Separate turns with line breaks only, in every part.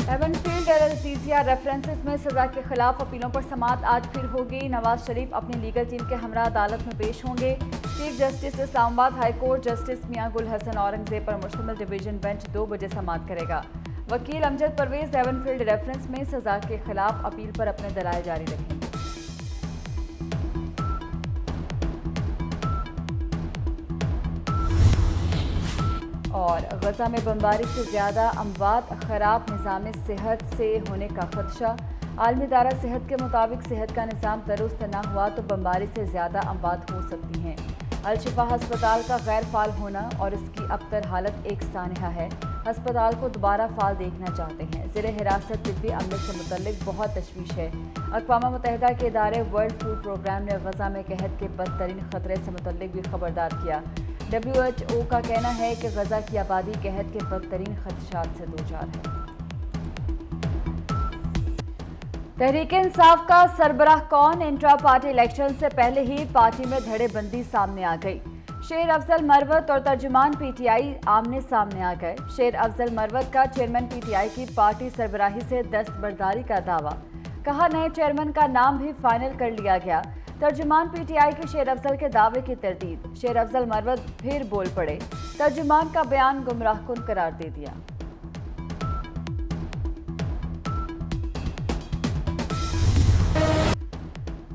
Avon field Al-Azizia references में सजा के खिलाफ अपीलों पर समाअत आज फिर होगी। नवाज शरीफ अपनी लीगल टीम के हमरा अदालत में पेश होंगे। Chief justice Islamabad high court justice Mian Gul Hassan Aurangzeb पर मुश्तमिल डिवीजन बेंच 2 बजे समाअत करेगा। वकील Amjad Parvez Avenfield reference में सजा के खिलाफ अपील पर अपने दलाइल जारी रखेंगे। और गजा में बमबारी से ज़्यादा अमवात, खराब निज़ाम सेहत से होने का खदशा। आलमी इदारा सेहत के मुताबिक सेहत का निज़ाम दुरुस्त न हुआ तो बमबारी से ज़्यादा अमवात हो सकती हैं। अल-शिफा हस्पताल का गैर फाल होना और इसकी अबतर हालत एक सानहा है। हस्पताल को दोबारा फाल देखना चाहते हैं। ज़ेरे हिरासत तिब्बी अमले से मुतल्लिक बहुत तशवीश है। अक़वाम मुत्तहिदा के इदारे वर्ल्ड फूड प्रोग्राम ने गजा में कहत के बदतरीन ख़तरे से मुतल्लिक भी खबरदार किया। WHO का कहना है कि गजा की आबादी कहत के बदतरीन खदशात से दोचार है। तहरीक इंसाफ का सरबराह कौन? इंट्रा पार्टी इलेक्शन से पहले ही पार्टी में धड़ेबंदी सामने आ गई। शेर अफजल मरवत और तर्जुमान PTI आमने सामने आ गए। शेर अफजल मरवत का चेयरमैन PTI की पार्टी सरबराही से दस्तबरदारी का दावा। कहा नए चेयरमैन का नाम भी फाइनल कर लिया गया। तर्जुमान PTI के शेर अफजल के दावे की तरदीद। शेर अफजल मरवत फिर बोल पड़े। तर्जुमान का बयान गुमराहकुन करार दे दिया।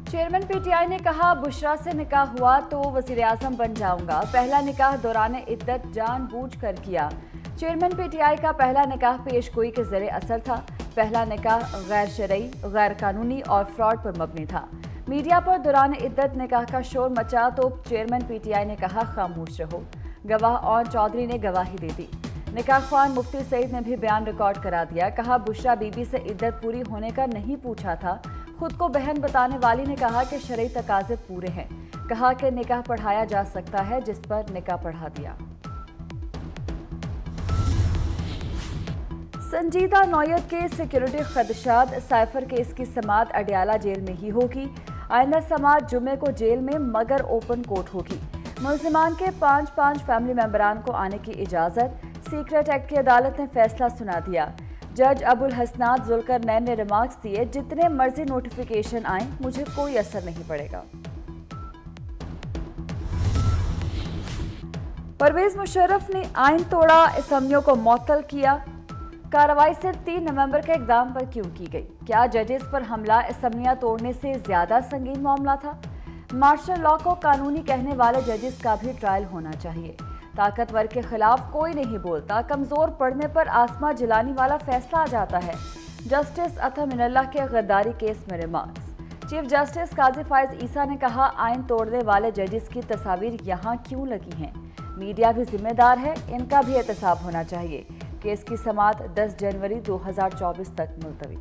चेयरमैन PTI ने कहा बुशरा से निकाह हुआ तो वज़ीर आज़म बन जाऊंगा। पहला निकाह दौरान इद्दत जानबूझ कर किया। चेयरमैन PTI का पहला निकाह पेशगोई के ज़रिए असर था। पहला निकाह गैर शरई, गैर कानूनी और फ्रॉड पर मबनी था। मीडिया पर दौरान इद्दत निकाह का शोर मचा तो चेयरमैन PTI ने कहा खामोश रहो। गवाह और चौधरी ने गवाही दे दी। निकाह ख्वान मुफ्ती सईद ने भी बयान रिकॉर्ड करा दिया। कहा बुशरा बीबी से इद्दत पूरी होने का नहीं पूछा था। खुद को बहन बताने वाली ने कहा कि शरई तकाज़े पूरे हैं। कहा कि निकाह पढ़ाया जा सकता है, जिस पर निकाह पढ़ा दिया। संजीदा नौयत के सिक्योरिटी खदशात। साइफर केस की समाअत अडियाला जेल में ही होगी। आइंदा समाअत जुमे को जेल में मगर ओपन कोर्ट होगी। मुल्जिमान के 5 फैमिली मेंबरान को आने की इजाज़त। सीक्रेट एक्ट की अदालत ने फैसला सुना दिया। जज अबुल हसनात जुल्करनैन ने रिमार्क्स दिए, जितने मर्जी नोटिफिकेशन आए मुझे कोई असर नहीं पड़ेगा। परवेज मुशर्रफ ने आइन तोड़ा, असम्बलियों को मुअत्तल किया। कार्रवाई सिर्फ 3 नवंबर के इक़दाम पर क्यों की गई? क्या जजेस पर हमला असम्बलियां तोड़ने से ज्यादा संगीन मामला था? मार्शल लॉ को कानूनी कहने वाले जजेस का भी ट्रायल होना चाहिए। ताकतवर के खिलाफ कोई नहीं बोलता, कमजोर पड़ने पर आसमा जलानी वाला फैसला आ जाता है। जस्टिस अता मिनल्लाह के गद्दारी केस में रिमार्क्स। चीफ जस्टिस काजी फायज ईसा ने कहा आइन तोड़ने वाले जजेस की तस्वीर यहाँ क्यों लगी हैं? मीडिया भी जिम्मेदार है, इनका भी एहतसाब होना चाहिए। केस की समाअत 10 जनवरी 2024 तक मुलतवी।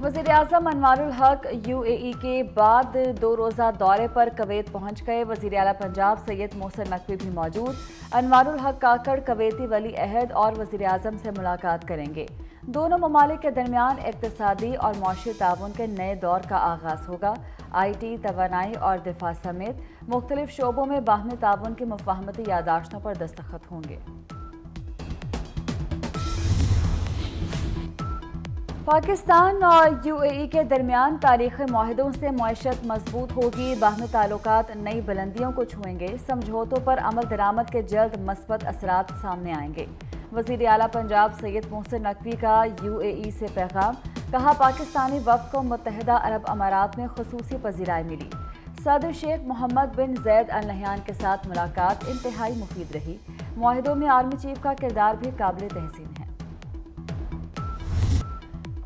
वज़ीर आज़म अनवारुल हक UAE के बाद 2 रोज़ा दौरे पर कवैत पहुंच गए। वज़ीर आला पंजाब सैयद मोहसिन नकवी भी मौजूद। अनवारुल हक काकड़ कवैती वली अहद और वज़ीर आज़म से मुलाकात करेंगे। दोनों ममालिक के दरमियान इक़्तिसादी और मौशी ताउन के नए दौर का आगाज़ होगा। IT, तवानाई और दिफा समेत मुख्तलिफ शोबों में बाहमी ताउन की मुफ़ाहमती यादाश्तों पर दस्तखत होंगे। पाकिस्तान और UAE के दरमियान तारीख़ी मुआहदों से मईशत मजबूत होगी। बाहमी ताल्लुकात नई बुलंदियों को छुएंगे। समझौतों पर अमल दरामद के जल्द मस्बत असरात सामने आएंगे। वज़ीर आला पंजाब सैयद मोहसिन नकवी का UAE से पैगाम। कहा पाकिस्तानी वफ़द को मुत्तहिदा अरब अमारात में ख़ुसूसी पज़ीराई मिली। सदर शेख मोहम्मद बिन ज़ैद अल नहयान के साथ मुलाकात इंतहाई मुफीद रही। मुआहदों में आर्मी चीफ का किरदार भी काबिल तहसीन है।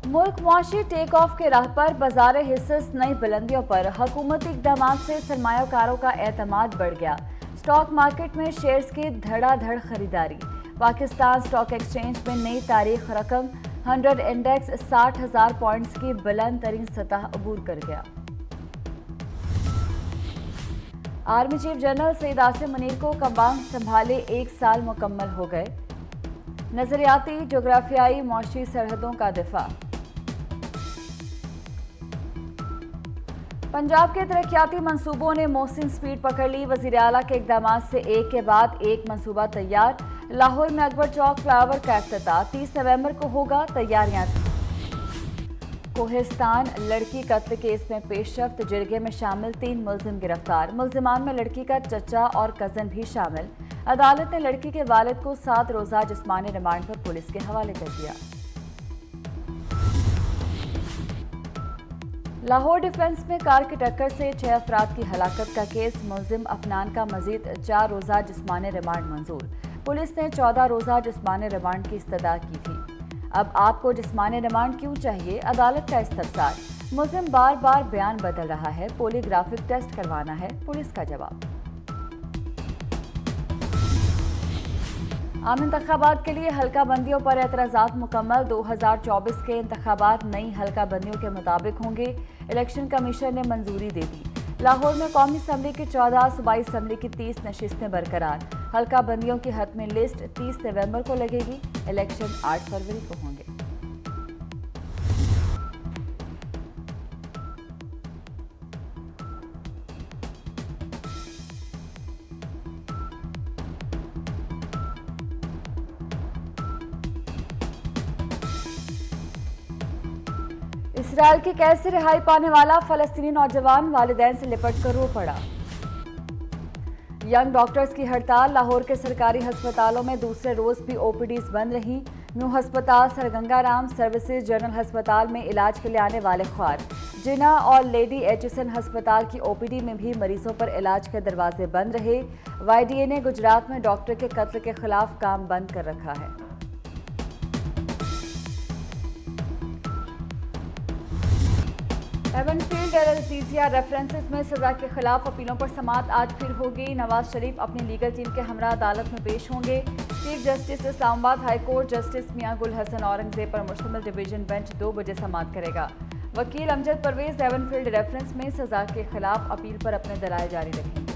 मुल्क मुआशी टेक ऑफ के राह पर। बाजार हिस्स नई बुलंदियों पर। हुकूमती इक़दामात से सरमायाकारों का एतमाद बढ़ गया। स्टॉक मार्केट में शेयर्स की धड़ाधड़ खरीदारी। पाकिस्तान स्टॉक एक्सचेंज में नई तारीख रकम 100 इंडेक्स 60,000 पॉइंट्स की बुलंद तरीन सतह अबूर कर गया। Army chief general Syed Asim Munir को कमान संभाले 1 साल मुकम्मल हो गए। नजरियाती, जोग्राफियाई, मौशी सरहदों का दिफा। पंजाब के तरक्याती मंसूबों ने मौसम स्पीड पकड़ ली। वज़ीर आला के इक़दामात से एक के बाद एक मंसूबा तैयार। लाहौर में अकबर चौक फ्लाईओवर का इफ्तिताह 30 नवंबर को होगा। तैयारियां। कोहिस्तान लड़की कत्ल केस में पेशरफ्त। जिरगे में शामिल 3 मुलजिम गिरफ्तार। मुलजिमान में लड़की का चचा और कज़न भी शामिल। अदालत ने लड़की के वालिद को 7 रोज़ा जिस्मानी रिमांड पर पुलिस के हवाले कर दिया। लाहौर डिफेंस में कार की टक्कर से 6 अफराद की हलाकत का केस। मुलजिम अफनान का मजीद 4 रोज़ा जिस्मानी रिमांड मंजूर। पुलिस ने 14 रोज़ा जिस्मानी रिमांड की इस्तदा की थी। अब आपको जिस्मानी रिमांड क्यों चाहिए? अदालत का इस्तफसार। मुलजिम बार बार बयान बदल रहा है, पॉलीग्राफिक टेस्ट करवाना है। पुलिस का जवाब। आम इंतखाबात के लिए हल्का बंदियों पर एतराज़ात मुकम्मल। 2024 के इंतखाबात नई हल्का बंदियों के मुताबिक होंगे। इलेक्शन कमीशन ने मंजूरी दे दी। लाहौर में कौमी असम्बली की 14, सूबाई असम्बली की 30 नशिस्तें बरकरार। हल्का बंदियों की हतमी लिस्ट 30 नवंबर को लगेगी। इलेक्शन 8 फरवरी को होंगे। इसराइल की कैद से रिहाई पाने वाला फलस्तीनी नौजवान वालिदैन से लिपट कर रो पड़ा। यंग डॉक्टर्स की हड़ताल। लाहौर के सरकारी हस्पतालों में दूसरे रोज भी ओपीडीज बंद रही। न्यू हस्पताल, सरगंगाराम सर्विसेज जनरल हस्पताल में इलाज के लिए आने वाले ख्वार। जिना और लेडी एचएसएन हस्पताल की ओपीडी में भी मरीजों पर इलाज के दरवाजे बंद रहे। वाईडीए ने गुजरात में डॉक्टर के कत्ल के खिलाफ काम बंद कर रखा है। एवनफील्ड एल-अज़ीज़िया रेफरेंसेस में सजा के खिलाफ अपीलों पर समाअत आज फिर होगी। नवाज शरीफ अपनी लीगल टीम के हमरा अदालत में पेश होंगे। Chief justice Islamabad high court justice Mian Gul Hassan Aurangzeb पर मुश्तमिल डिवीजन बेंच 2 बजे समाअत करेगा। वकील अमजद परवेज एवनफील्ड रेफरेंस में सजा के खिलाफ अपील पर अपने दलाइल जारी रखेंगे।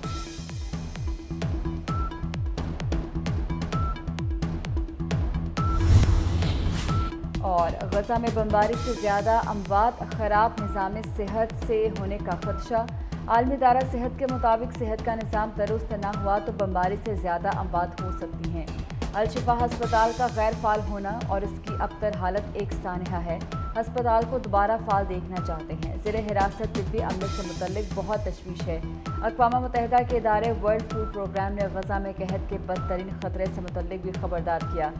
और गजा में बमबारी से ज़्यादा अमवात। खराब निज़ाम सेहत से होने का खदशा। आलमी इदारा सेहत के मुताबिक सेहत का निज़ाम दुरुस्त न हुआ तो बमबारी से ज़्यादा अमवात हो सकती हैं। अल-शिफा हस्पताल का गैर फाल होना और इसकी अबतर हालत एक सानहा है। हस्पताल को दोबारा फाल देखना चाहते हैं। ज़ेरे हिरासत तिब्बी अमले से मुतल्लिक बहुत तशवीश है। अक़वाम मुत्तहिदा के इदारे वर्ल्ड फूड प्रोग्राम ने गजा में कहत के बदतरीन खतरे से मुतल्लिक भी खबरदार किया।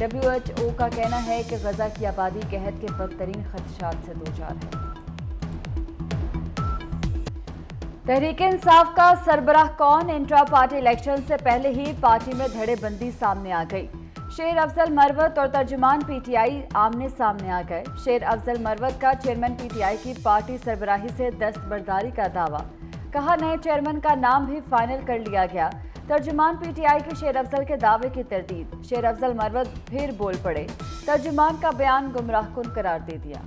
WHO का कहना है कि गजा की आबादी कहत के बदतरीन खदशात से दोचार है। तहरीक इंसाफ का सरबराह कौन? इंट्रा पार्टी इलेक्शन से पहले ही पार्टी में धड़ेबंदी सामने आ गई। शेर अफजल मरवत और तर्जुमान पीटीआई आमने सामने आ गए। शेर अफजल मरवत का चेयरमैन पीटीआई की पार्टी सरबराही से दस्तबरदारी का दावा। कहा नए चेयरमैन का नाम भी फाइनल कर लिया गया। तर्जुमान पीटीआई के शेर अफजल के दावे की तरदीद। शेर अफजल मरवत फिर बोल पड़े। तर्जुमान का बयान गुमराहकुन करार दे दिया।